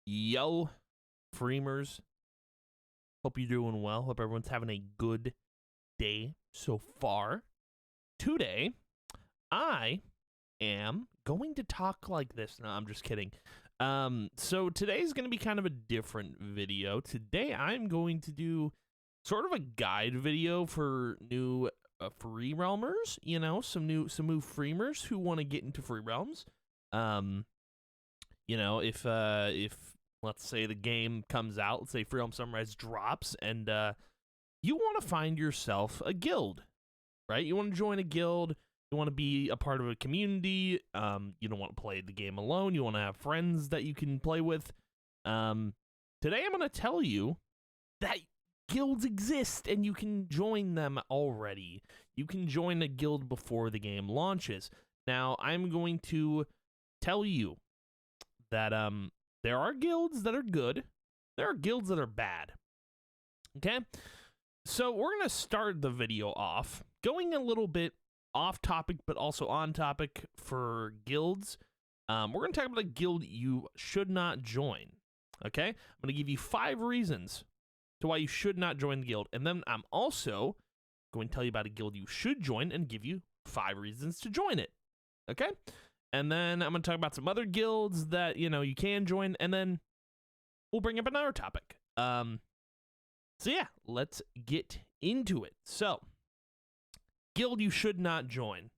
Yo, Freemers. Hope you're doing well. Hope everyone's having a good day so far. Today, I am going to talk like this. No, I'm just kidding. So today's going to be kind of a different video. Today, I'm going to do sort of a guide video for new free realmers. You know, some new freemers who want to get into free realms. If let's say the game comes out, let's say Free Realm Sunrise drops, and you want to find yourself a guild, right? You want to join a guild. You want to be a part of a community. You don't want to play the game alone. You want to have friends that you can play with. Today, I'm going to tell you that guilds exist, and you can join them already. You can join a guild before the game launches. Now, I'm going to tell you that there are guilds that are good. There are guilds that are bad. Okay? So we're going to start the video off going a little bit off topic, but also on topic for guilds. We're going to talk about a guild you should not join. Okay? I'm going to give you 5 reasons to why you should not join the guild. And then I'm also going to tell you about a guild you should join and give you 5 reasons to join it. Okay? And then I'm going to talk about some other guilds that, you can join, and then we'll bring up another topic. So yeah, let's get into it. So, guild you should not join.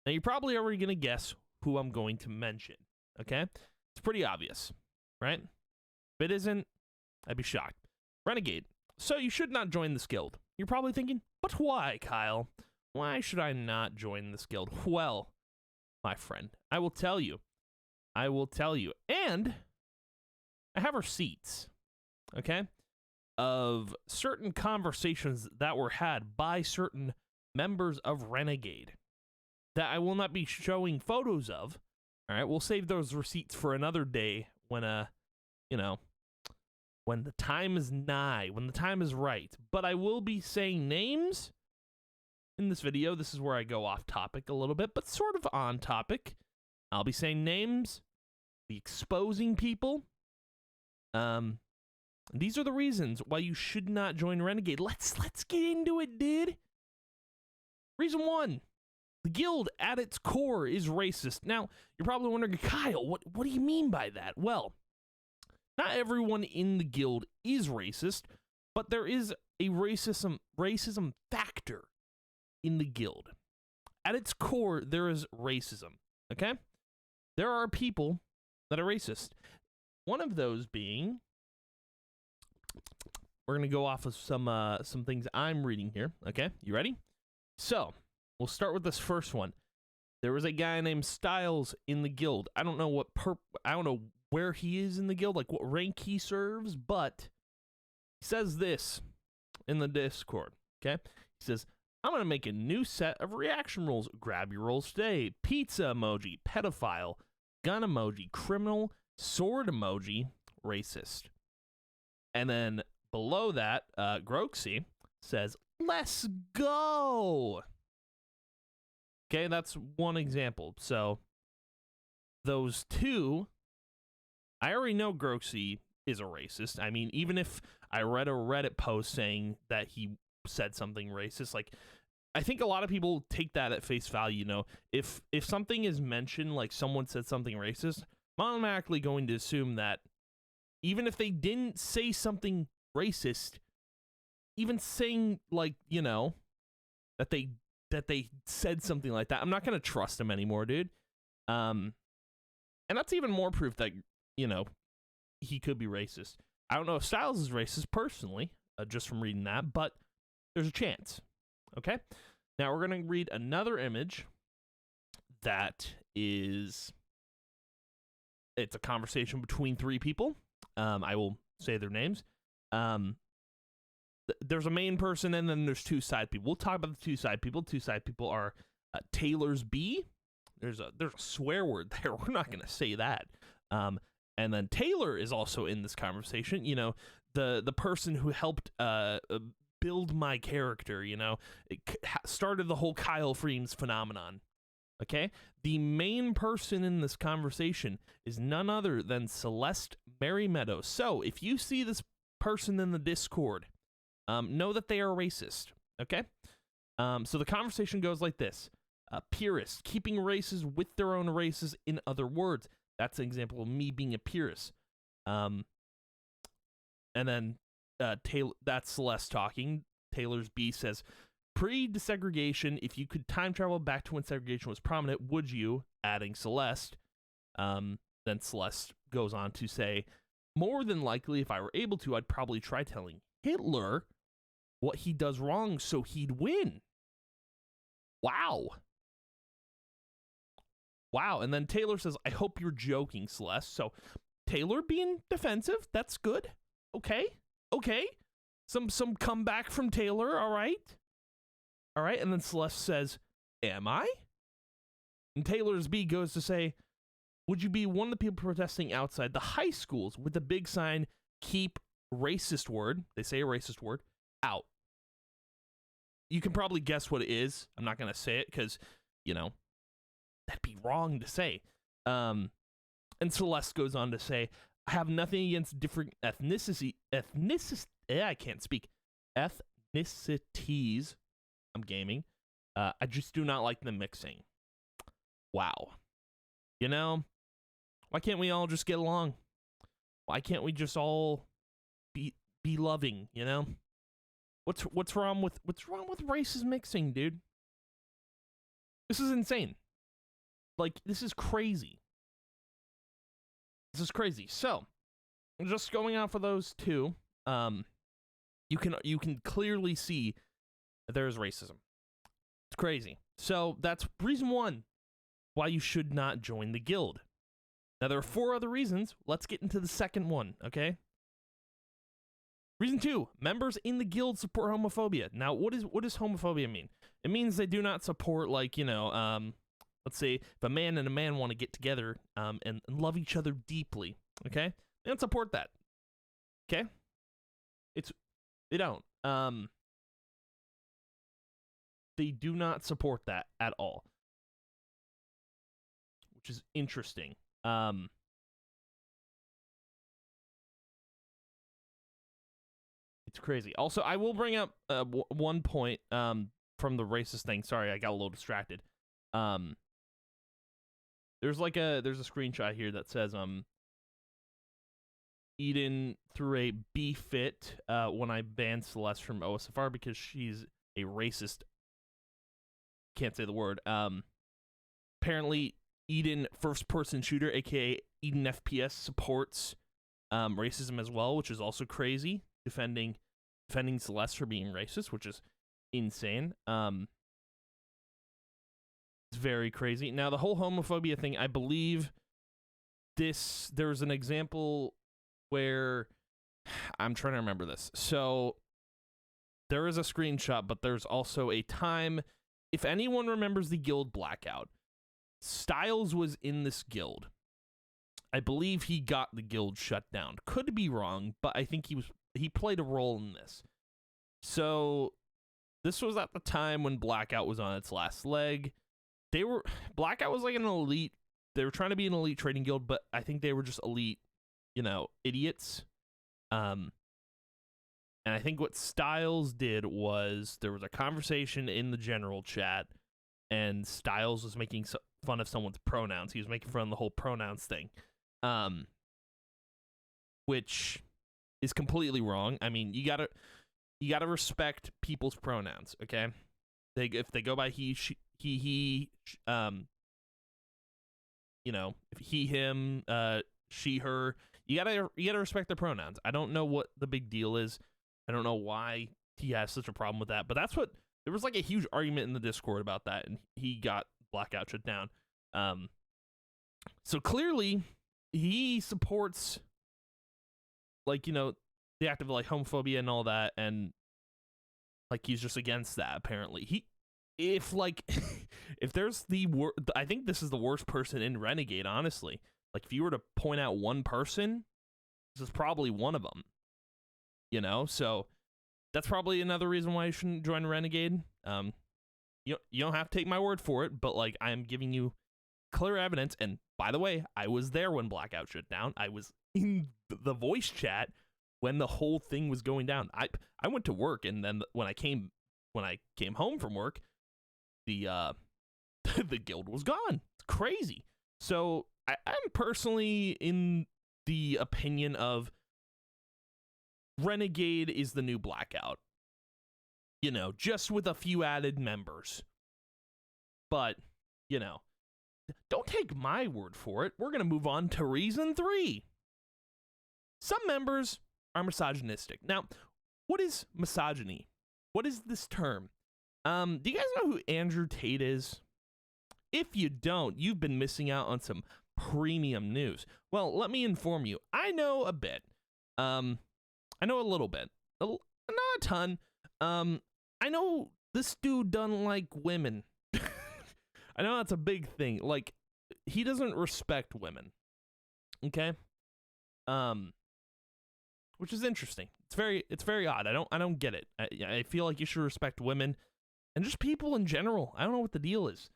Now, you're probably already going to guess who I'm going to mention, okay? It's pretty obvious, right? If it isn't, I'd be shocked. Renegade. So, you should not join this guild. You're probably thinking, but why, Kyle? Why should I not join this guild? Well, my friend, I will tell you. And I have receipts, okay, of certain conversations that were had by certain members of Renegade that I will not be showing photos of. All right, we'll save those receipts for another day when, when the time is nigh, when the time is right. But I will be saying names in this video. This is where I go off topic a little bit, but sort of on topic. I'll be saying names, be exposing people. These are the reasons why you should not join Renegade. Let's get into it, dude. Reason 1. The guild at its core is racist. Now, you're probably wondering, Kyle, what do you mean by that? Well, not everyone in the guild is racist, but there is a racism factor in the guild. At its core, there is racism, okay? There are people that are racist. One of those being, we're going to go off of some things I'm reading here, okay? You ready? So, we'll start with this first one. There was a guy named Styles in the guild. I don't know I don't know where he is in the guild, like what rank he serves, but he says this in the Discord, okay? He says, I'm going to make a new set of reaction rules. Grab your rolls today. Pizza emoji, pedophile, gun emoji, criminal, sword emoji, racist. And then below that, Groxy says, let's go. Okay, that's one example. So those two, I already know Groxy is a racist. I mean, even if I read a Reddit post saying that he said something racist, like, I think a lot of people take that at face value. If something is mentioned, like someone said something racist, I'm automatically going to assume that even if they didn't say something racist, even saying, like, that they said something like that, I'm not going to trust them anymore, dude. And that's even more proof that, he could be racist. I don't know if Styles is racist personally, just from reading that, but there's a chance. Okay? Now we're going to read another image that is, it's a conversation between 3 people. I will say their names. There's a main person, and then there's 2 side people. We'll talk about the 2 side people. 2 side people are Taylor's B. There's a swear word there. We're not going to say that. And then Taylor is also in this conversation. The person who helped build my character. It started the whole Kyle Freems phenomenon. Okay? The main person in this conversation is none other than Celeste Merrymeadow. So, if you see this person in the Discord, know that they are racist. Okay? So the conversation goes like this. Purists, keeping races with their own races, in other words. That's an example of me being a purist. And then Taylor, that's Celeste talking. Taylor's B says, pre-desegregation, if you could time travel back to when segregation was prominent, would you? Adding Celeste. Then Celeste goes on to say, more than likely, if I were able to, I'd probably try telling Hitler what he does wrong so he'd win. Wow. Wow. And then Taylor says, I hope you're joking, Celeste. So Taylor being defensive, that's good. Okay. Some comeback from Taylor, all right. And then Celeste says, am I? And Taylor's B goes to say, would you be one of the people protesting outside the high schools with the big sign, keep racist word, they say a racist word, out? You can probably guess what it is. I'm not going to say it because, that'd be wrong to say. And Celeste goes on to say, I have nothing against different ethnicities. I'm gaming. I just do not like them mixing. Wow. Why can't we all just get along? Why can't we just all be loving, What's wrong with races mixing, dude? This is insane. Like, this is crazy. So, just going out for those two, you can clearly see that there's racism. It's crazy. So that's reason one why you should not join the guild. Now there are 4 other reasons. Let's get into the second one, okay? Reason 2, members in the guild support homophobia. Now, what does homophobia mean? It means they do not support, like, let's say if a man and a man want to get together and love each other deeply, okay? They don't support that, okay? They don't. They do not support that at all, which is interesting. It's crazy. Also, I will bring up one point from the racist thing. Sorry, I got a little distracted. There's a screenshot here that says Eden threw a B fit when I banned Celeste from OSFR because she's a racist. Can't say the word. Apparently Eden first person shooter, aka Eden FPS, supports racism as well, which is also crazy. Defending Celeste for being racist, which is insane. It's very crazy. Now the whole homophobia thing, I believe there's an example where I'm trying to remember this. So there is a screenshot, but there's also a time, if anyone remembers the guild blackout, Styles was in this guild. I believe he got the guild shut down. Could be wrong, but I think he played a role in this. So this was at the time when Blackout was on its last leg. Blackout was like an elite. They were trying to be an elite trading guild, but I think they were just elite, idiots. And I think what Styles did was there was a conversation in the general chat, and Styles was making fun of someone's pronouns. He was making fun of the whole pronouns thing, which is completely wrong. I mean, you gotta respect people's pronouns, okay? If they go by he, she, he, if he, him, she, her, you gotta respect their pronouns. I don't know what the big deal is. I don't know why he has such a problem with that, but there was like a huge argument in the Discord about that, and he got Blackout shut down. So clearly he supports, like, the act of like homophobia and all that, and like he's just against that. Apparently, if there's I think this is the worst person in Renegade. Honestly, like if you were to point out one person, this is probably one of them. So that's probably another reason why you shouldn't join Renegade. you don't have to take my word for it, but like I am giving you clear evidence. And by the way, I was there when Blackout shut down. I was in the voice chat when the whole thing was going down. I went to work, and then when I came home from work, the the guild was gone. It's crazy. So I'm personally in the opinion of Renegade is the new Blackout. You know, just with a few added members. But, you know, don't take my word for it. We're going to move on to reason 3. Some members are misogynistic. Now, what is misogyny? What is this term? Do you guys know who Andrew Tate is? If you don't, you've been missing out on some premium news. Well, let me inform you. I know a bit. I know a little bit. Not a ton. I know this dude doesn't like women. I know that's a big thing. Like, he doesn't respect women. Okay? Which is interesting. It's very odd. I don't get it. I feel like you should respect women and just people in general. I don't know what the deal is.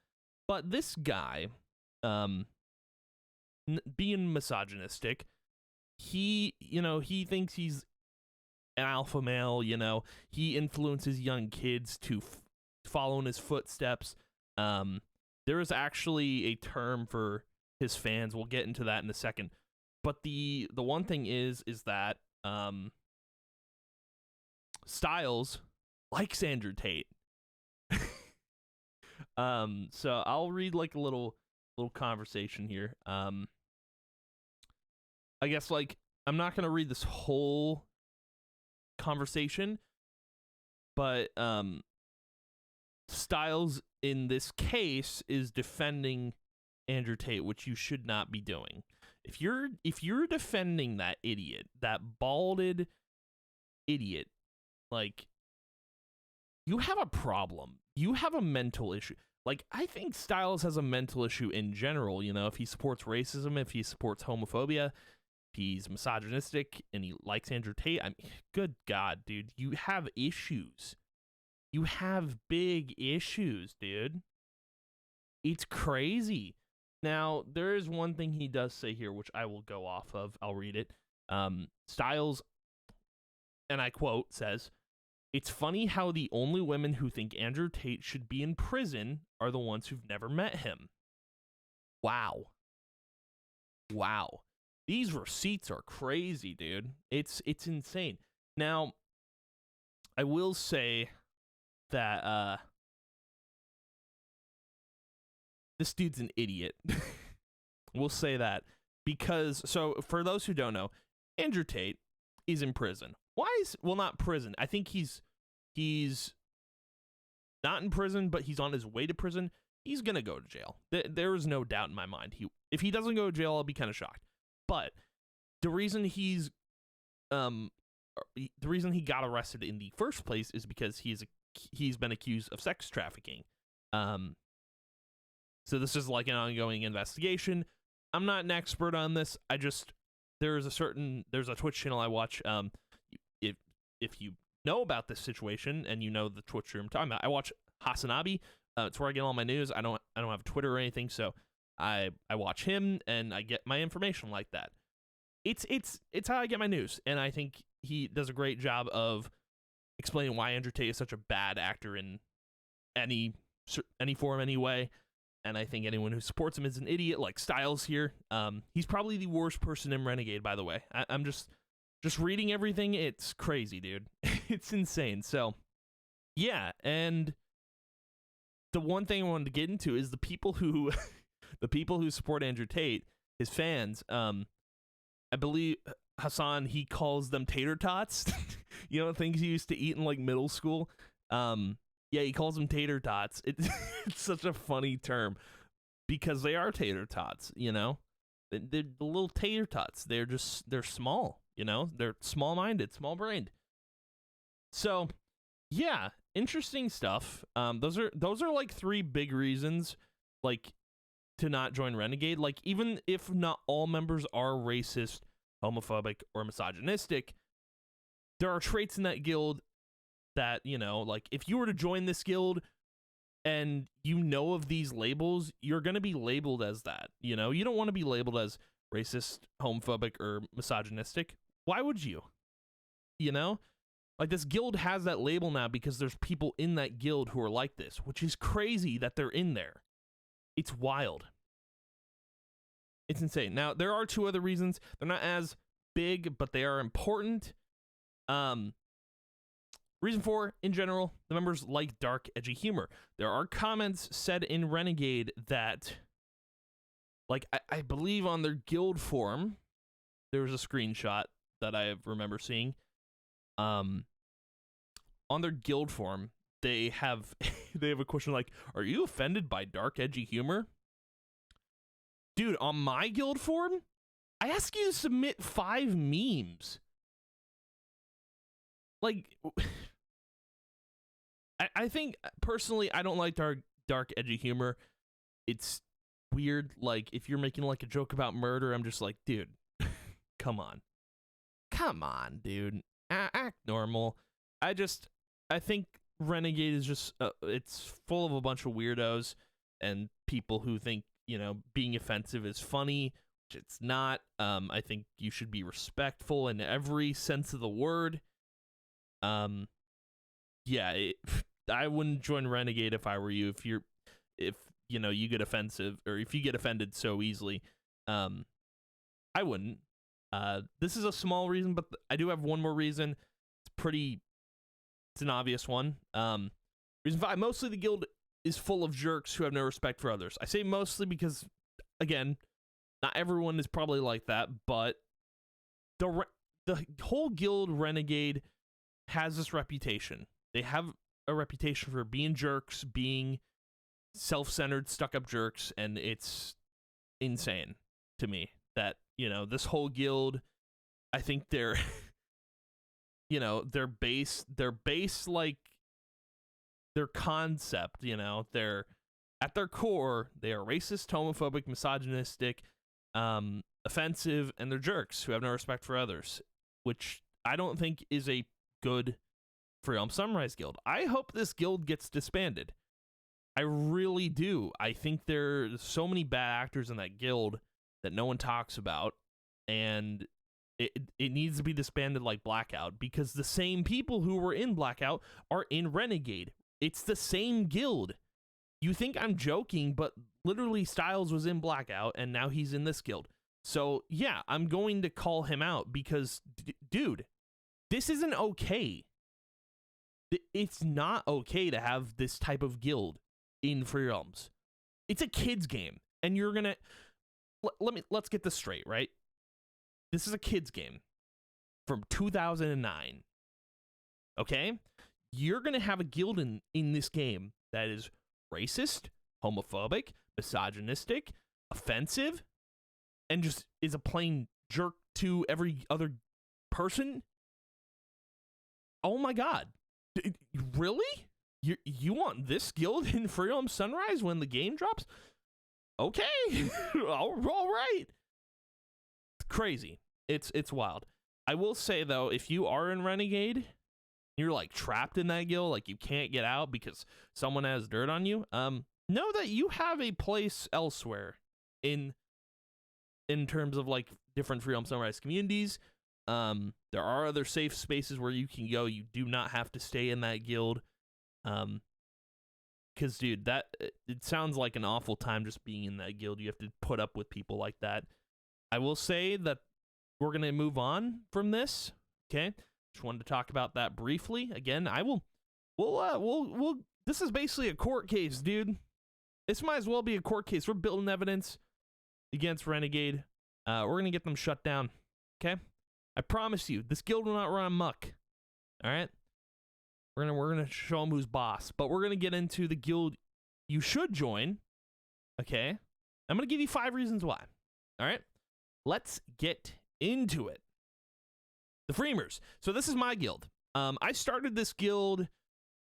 But this guy, being misogynistic, he thinks he's an alpha male, he influences young kids to follow in his footsteps. There is actually a term for his fans. We'll get into that in a second. But the one thing is that Styles likes Andrew Tate. So I'll read like a little conversation here. I guess like I'm not gonna read this whole conversation, but Styles in this case is defending Andrew Tate, which you should not be doing. If you're defending that idiot, that balded idiot, like, you have a problem. You have a mental issue. Like, I think Styles has a mental issue in general, if he supports racism, if he supports homophobia, if he's misogynistic, and he likes Andrew Tate. I mean, good God, dude, you have issues. You have big issues, dude. It's crazy. Now, there is one thing he does say here, which I will go off of. I'll read it. Styles, and I quote, says, "It's funny how the only women who think Andrew Tate should be in prison are the ones who've never met him." Wow. Wow. These receipts are crazy, dude. It's insane. Now, I will say that this dude's an idiot. We'll say that. Because, so, for those who don't know, Andrew Tate is in prison. Not prison. I think he's not in prison, but he's on his way to prison. He's gonna go to jail. There is no doubt in my mind. If he doesn't go to jail, I'll be kind of shocked. But the reason he got arrested in the first place is because he's been accused of sex trafficking. So this is like an ongoing investigation. I'm not an expert on this. There's a Twitch channel I watch. If you know about this situation and you know the Twitch room I'm talking about, I watch Hasanabi. It's where I get all my news. I don't have Twitter or anything, so I watch him and I get my information like that. It's how I get my news, and I think he does a great job of explaining why Andrew Tate is such a bad actor in any form, any way. And I think anyone who supports him is an idiot, like Styles here. He's probably the worst person in Renegade, by the way. I'm just reading everything. It's crazy, dude. It's insane. So, yeah. And the one thing I wanted to get into is the people who support Andrew Tate, his fans. I believe Hassan, he calls them tater tots. Things he used to eat in like middle school. Yeah, he calls them tater tots. It's such a funny term because they are tater tots, They're the little tater tots. They're small, They're small-minded, small-brained. So, yeah, interesting stuff. Those are like 3 big reasons, like, to not join Renegade. Like, even if not all members are racist, homophobic, or misogynistic, there are traits in that guild that, like, if you were to join this guild, and you know of these labels, you're going to be labeled as that. You know, you don't want to be labeled as racist, homophobic, or misogynistic. Why would you? You know, like this guild has that label now because there's people in that guild who are like this, which is crazy that they're in there. It's wild. It's insane. Now, there are two other reasons. They're not as big, but they are important. Reason 4, in general, the members like dark, edgy humor. There are comments said in Renegade that, like, I believe on their guild forum, there was a screenshot that I remember seeing. On their guild forum, they have a question like, "Are you offended by dark, edgy humor?" Dude, on my guild forum, I ask you to submit 5 memes. Like, I think, personally, I don't like dark, edgy humor. It's weird. Like, if you're making, like, a joke about murder, I'm just like, dude, come on. Come on, dude. Act normal. I think Renegade is just, it's full of a bunch of weirdos and people who think, you know, being offensive is funny, which it's not. I think you should be respectful in every sense of the word. Yeah, I wouldn't join Renegade if I were you. If you know, you get offensive, or if you get offended so easily, I wouldn't. This is a small reason, but I do have one more reason. It's an obvious one. Reason 5, mostly the guild is full of jerks who have no respect for others. I say mostly because, again, not everyone is probably like that, but the whole guild, Renegade, has this reputation. They have a reputation for being jerks, being self-centered, stuck-up jerks, and it's insane to me that, you know, this whole guild, I think they're, you know, their base, like, their concept, you know, they're, at their core, they are racist, homophobic, misogynistic, offensive, and they're jerks who have no respect for others, which I don't think is a good Free Realm Sunrise guild. I hope this guild gets disbanded. I really do. I think there's so many bad actors in that guild that no one talks about, and it needs to be disbanded like Blackout, because the same people who were in Blackout are in Renegade. It's the same guild. You think I'm joking, but literally Styles was in Blackout, and now he's in this guild. So, yeah, I'm going to call him out because, dude, this isn't okay. It's not okay to have this type of guild in Free Realms. It's a kid's game, and you're gonna... Let's get this straight, right? This is a kid's game from 2009. Okay? You're gonna have a guild in this game that is racist, homophobic, misogynistic, offensive, and just is a plain jerk to every other person? Oh my god. Really? You want this guild in Free Realm Sunrise when the game drops? Okay. all right. It's crazy. It's wild. I will say, though, if you are in Renegade, you're like trapped in that guild, like you can't get out because someone has dirt on you, know that you have a place elsewhere in terms of like different Free Realm Sunrise communities. There are other safe spaces where you can go. You do not have to stay in that guild. Because, dude, it sounds like an awful time just being in that guild. You have to put up with people like that. I will say that we're going to move on from this. Okay? Just wanted to talk about that briefly. Again, we'll this is basically a court case, dude. This might as well be a court case. We're building evidence against Renegade. We're going to get them shut down. Okay? I promise you, this guild will not run amok. All right? We're gonna show them who's boss, but we're gonna get into the guild you should join. Okay, I'm gonna give you 5 reasons why. All right, let's get into it. The Freemers. So this is my guild. I started this guild.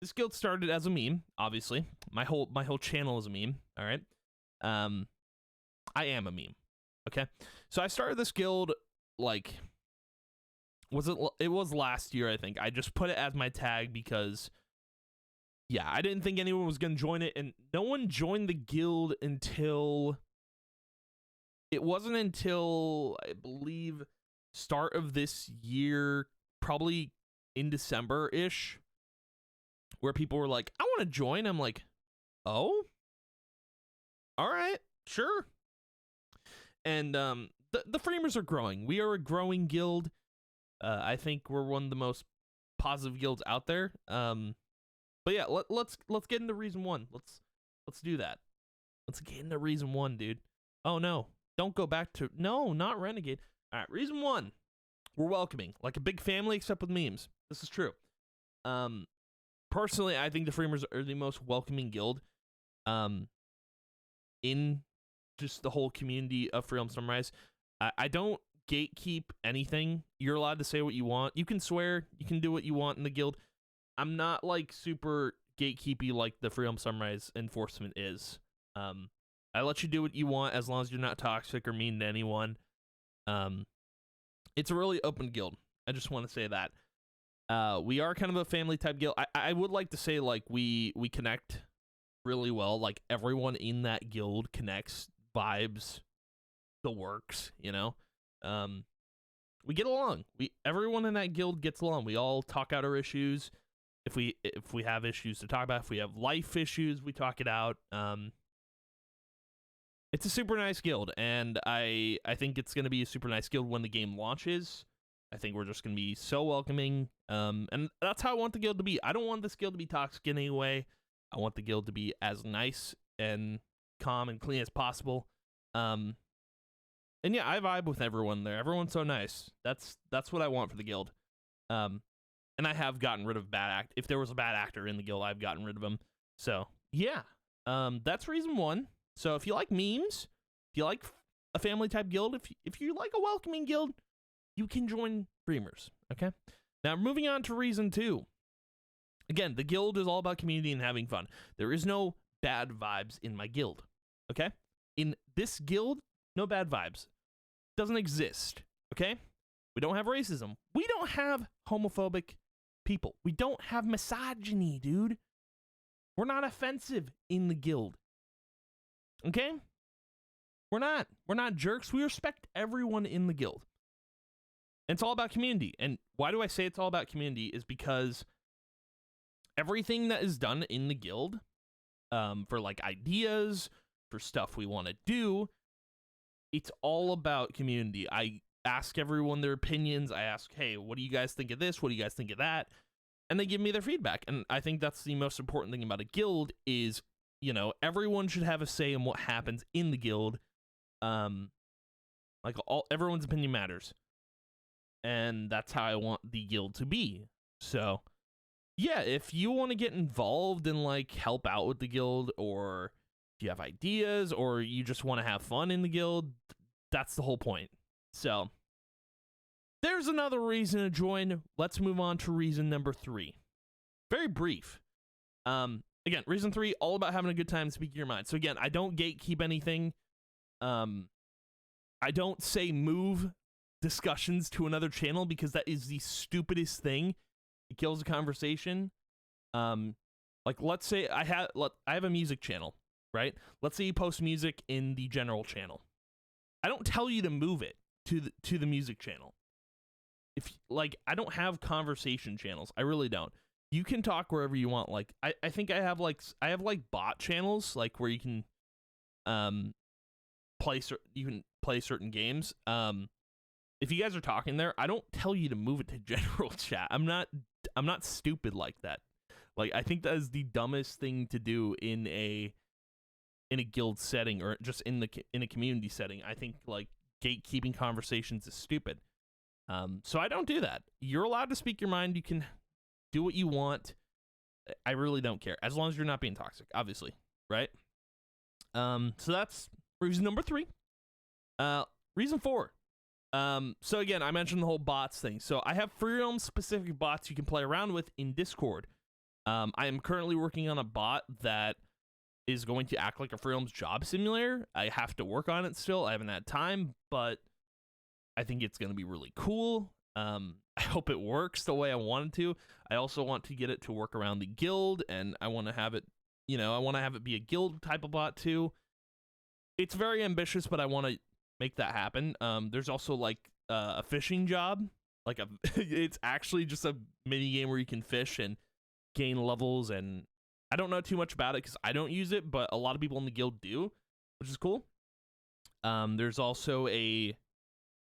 This guild started as a meme. Obviously, my whole channel is a meme. All right. I am a meme. Okay, so I started this guild like. It was last year, I think. I just put it as my tag because yeah, I didn't think anyone was going to join it, and no one joined the guild until it wasn't until I believe start of this year, probably in December-ish, where people were like, I want to join. I'm like, oh, all right, sure. And the framers are growing. We are a growing guild. I think we're one of the most positive guilds out there. But yeah, let's get into reason one. Let's do that. Let's get into reason one, dude. Oh no, don't go back to not renegade. All right, reason one. We're welcoming, like a big family, except with memes. This is true. Personally, I think the framers are the most welcoming guild. In just the whole community of Free Realm Sunrise. I don't gatekeep anything. You're allowed to say what you want. You can swear. You can do what you want in the guild. I'm not like super gatekeepy like the Free Realm Sunrise enforcement is. I let you do what you want as long as you're not toxic or mean to anyone. It's a really open guild. I just want to say that. We are kind of a family type guild. I would like to say like we connect really well. Like everyone in that guild connects, vibes, the works, you know. We get along. Everyone in that guild gets along. We all talk out our issues. If we have issues to talk about, if we have life issues, we talk it out. It's a super nice guild, and I think it's going to be a super nice guild when the game launches. I think we're just going to be so welcoming, and that's how I want the guild to be. I don't want this guild to be toxic in any way. I want the guild to be as nice and calm and clean as possible. And yeah, I vibe with everyone there. Everyone's so nice. That's what I want for the guild. And I have gotten rid of if there was a bad actor in the guild, I've gotten rid of him. So yeah, that's reason one. So if you like memes, if you like a family type guild, if you like a welcoming guild, you can join Dreamers. Okay. Now moving on to reason two. Again, the guild is all about community and having fun. There is no bad vibes in my guild. Okay. In this guild, no bad vibes. Doesn't exist. Okay. We don't have racism. We don't have homophobic people. We don't have misogyny, dude. We're not offensive in the guild. Okay? We're not jerks. We respect everyone in the guild. And it's all about community. And why do I say it's all about community is because everything that is done in the guild, for like ideas, for stuff we want to do, it's all about community. I ask everyone their opinions. I ask, hey, what do you guys think of this? What do you guys think of that? And they give me their feedback. And I think that's the most important thing about a guild is, you know, everyone should have a say in what happens in the guild. Like everyone's opinion matters. And that's how I want the guild to be. So, yeah, if you want to get involved and like help out with the guild, or if you have ideas, or you just want to have fun in the guild, that's the whole point. So, there's another reason to join. Let's move on to reason number 3. Very brief. Again, reason 3, all about having a good time, speaking your mind. So again, I don't gatekeep anything. I don't say move discussions to another channel because that is the stupidest thing. It kills the conversation. Like let's say I have a music channel, right? Let's say you post music in the general channel. I don't tell you to move it to the music channel. If like I don't have conversation channels. I really don't. You can talk wherever you want. Like I think I have like bot channels like where you can play certain games. If you guys are talking there, I don't tell you to move it to general chat. I'm not stupid like that. Like I think that is the dumbest thing to do in a guild setting or just in a community setting. I think like gatekeeping conversations is stupid. So I don't do that. You're allowed to speak your mind. You can do what you want. I really don't care as long as you're not being toxic, obviously, right? So that's reason number 3. Reason 4. So again, I mentioned the whole bots thing. So I have Free Realm specific bots you can play around with in Discord. I am currently working on a bot that is going to act like a Free Realm's job simulator. I have to work on it still. I haven't had time, but I think it's going to be really cool. I hope it works the way I want it to. I also want to get it to work around the guild, and I want to have it, I want to have it be a guild type of bot too. It's very ambitious, but I want to make that happen. There's also like a fishing job, like it's actually just a mini game where you can fish and gain levels, and I don't know too much about it because I don't use it, but a lot of people in the guild do, which is cool. There's also we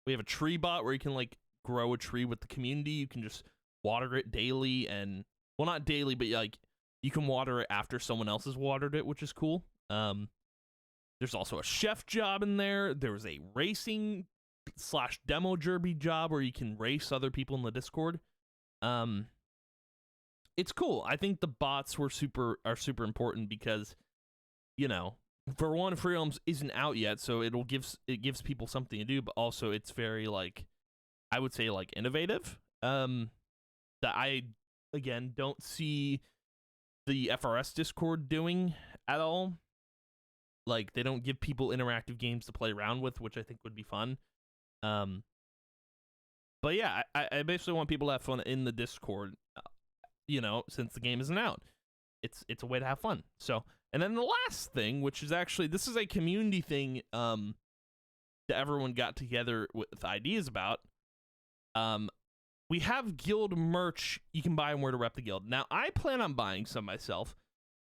have a tree bot where you can like grow a tree with the community. You can just water it daily, and well, not daily, but like you can water it after someone else has watered it, which is cool. There's also a chef job in there. There's a racing / demo derby job where you can race other people in the Discord. It's cool. I think the bots are super important because, for one, Free Realms isn't out yet, so it gives people something to do, but also it's very like, I would say like innovative. That I again don't see the FRS Discord doing at all. Like, they don't give people interactive games to play around with, which I think would be fun. But yeah, I basically want people to have fun in the Discord, since the game isn't out. It's a way to have fun. So, and then the last thing, which is actually, this is a community thing that everyone got together with ideas about. We have guild merch you can buy and wear to rep the guild. Now, I plan on buying some myself.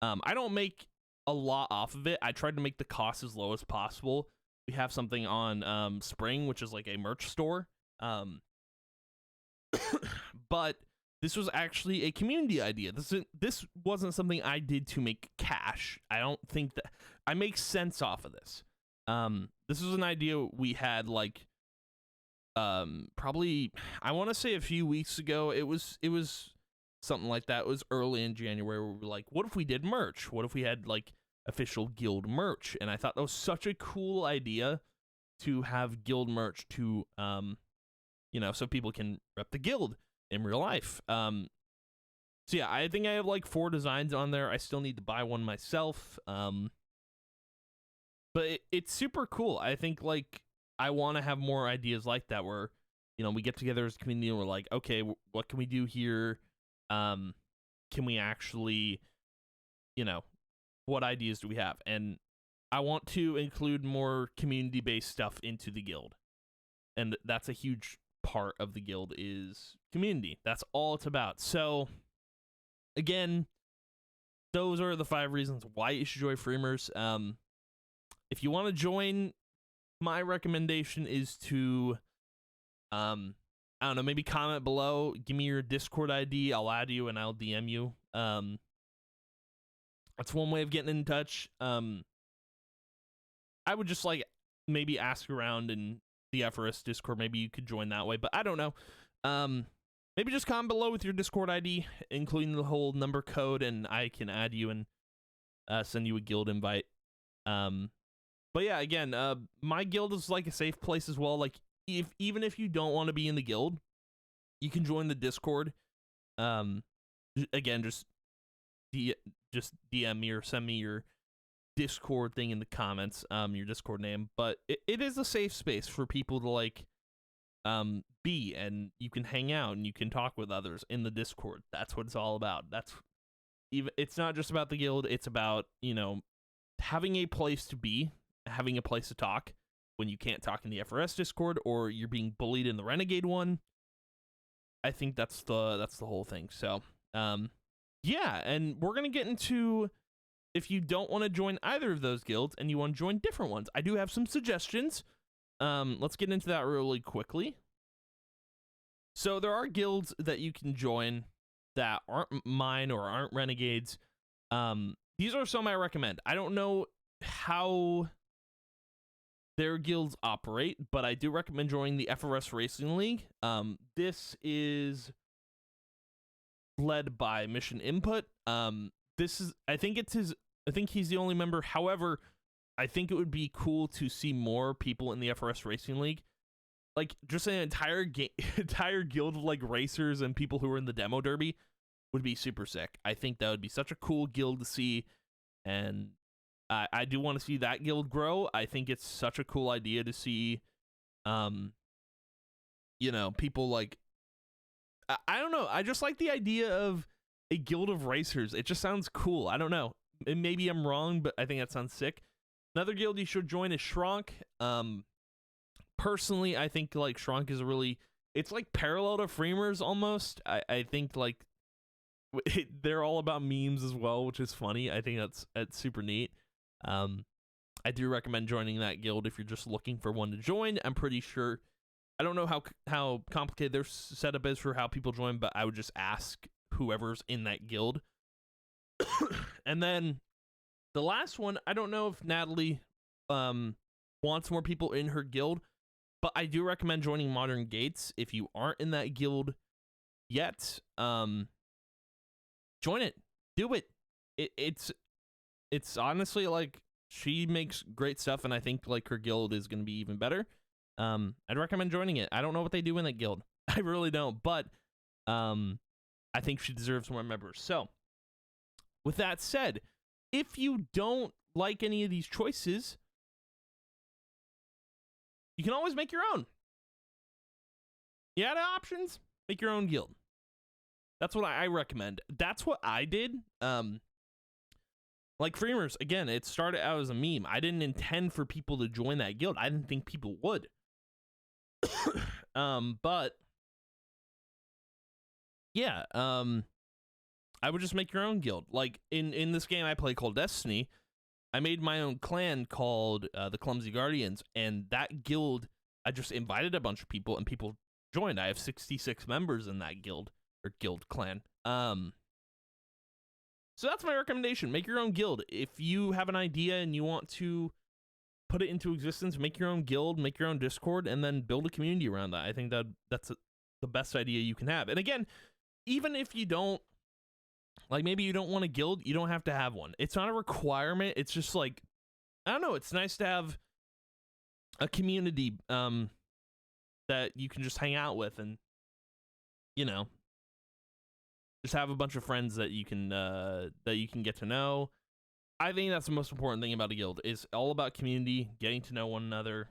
I don't make a lot off of it. I tried to make the cost as low as possible. We have something on Spring, which is like a merch store. But this was actually a community idea. This wasn't something I did to make cash. I don't think that I make sense off of this. This was an idea we had like probably, I want to say a few weeks ago. It was something like that. It was early in January where we were like, what if we did merch? What if we had like official guild merch? And I thought that was such a cool idea to have guild merch to so people can rep the guild in real life. So yeah, I think I have like 4 designs on there. I still need to buy one myself. But it's super cool. I think like I want to have more ideas like that where, we get together as a community and we're like, okay, what can we do here? Can we actually, what ideas do we have? And I want to include more community-based stuff into the guild. And that's a huge part of the guild is community. That's all it's about. So, again, those are the 5 reasons why you should join Freemers. If you want to join, my recommendation is to, I don't know, maybe comment below, give me your Discord ID, I'll add you and I'll DM you. That's one way of getting in touch. I would just like maybe ask around in the FRS Discord, maybe you could join that way, but I don't know. Maybe just comment below with your Discord ID, including the whole number code, and I can add you and send you a guild invite. But yeah, again, my guild is like a safe place as well. Like, even if you don't want to be in the guild, you can join the Discord. Again, just DM me or send me your Discord thing in the comments, your Discord name. But it is a safe space for people to like be, and you can hang out and you can talk with others in the Discord. That's what it's all about. It's not just about the guild, it's about, having a place to be, having a place to talk when you can't talk in the FRS Discord or you're being bullied in the Renegade one. I think that's the whole thing. So, yeah, and we're going to get into, if you don't want to join either of those guilds and you want to join different ones, I do have some suggestions. Let's get into that really quickly. So there are guilds that you can join that aren't mine or aren't Renegades. These are some I recommend. I don't know how their guilds operate, but I do recommend joining the FRS Racing League. This is led by Mission Input. I think he's the only member. However, I think it would be cool to see more people in the FRS Racing League. Like, just an entire guild of like racers and people who are in the demo derby would be super sick. I think that would be such a cool guild to see, and I do want to see that guild grow. I think it's such a cool idea to see, people like I don't know. I just like the idea of a guild of racers. It just sounds cool. I don't know. Maybe I'm wrong, but I think that sounds sick. Another guild you should join is Shrunk. Personally, I think like Shrunk is it's like parallel to Freemers almost. I think like they're all about memes as well, which is funny. I think that's super neat. I do recommend joining that guild if you're just looking for one to join. I'm pretty sure, I don't know how complicated their setup is for how people join, but I would just ask whoever's in that guild. And then the last one, I don't know if Natalie wants more people in her guild, but I do recommend joining Modern Gates if you aren't in that guild yet. Join it. Do it. It's honestly like she makes great stuff, and I think like her guild is going to be even better. I'd recommend joining it. I don't know what they do in that guild. I really don't, but I think she deserves more members. So with that said, if you don't like any of these choices, you can always make your own. You had options, make your own guild. That's what I recommend. That's what I did. Like Freemers, again, it started out as a meme. I didn't intend for people to join that guild. I didn't think people would. But yeah, I would just make your own guild. Like in this game I play called Destiny, I made my own clan called the Clumsy Guardians, and that guild, I just invited a bunch of people and people joined. I have 66 members in that guild or guild clan. So that's my recommendation. Make your own guild. If you have an idea and you want to put it into existence, make your own guild, make your own Discord, and then build a community around that. I think that's the best idea you can have. And again, even if you don't, like maybe you don't want a guild, you don't have to have one. It's not a requirement. It's just like, I don't know, it's nice to have a community that you can just hang out with and, you know, just have a bunch of friends that you can get to know. I think that's the most important thing about a guild. Is all about community, getting to know one another.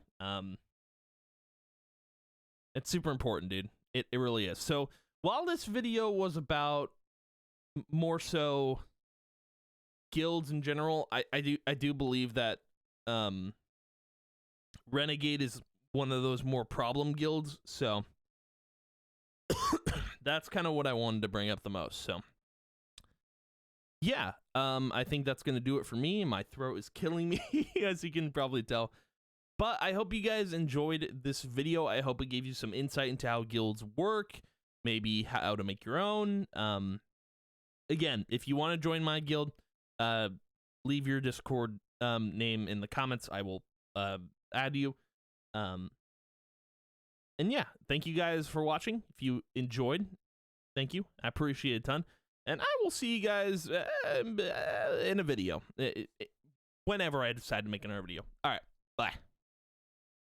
It's super important, dude. It really is. So while this video was about more so guilds in general, I do believe that Renegade is one of those more problem guilds. So that's kind of what I wanted to bring up the most. So yeah, I think that's gonna do it for me. My throat is killing me, as you can probably tell. But I hope you guys enjoyed this video. I hope it gave you some insight into how guilds work, maybe how to make your own. Again, if you want to join my guild, leave your Discord name in the comments. I will add you. And yeah, thank you guys for watching. If you enjoyed, thank you. I appreciate it a ton. And I will see you guys in a video whenever I decide to make another video. All right, bye.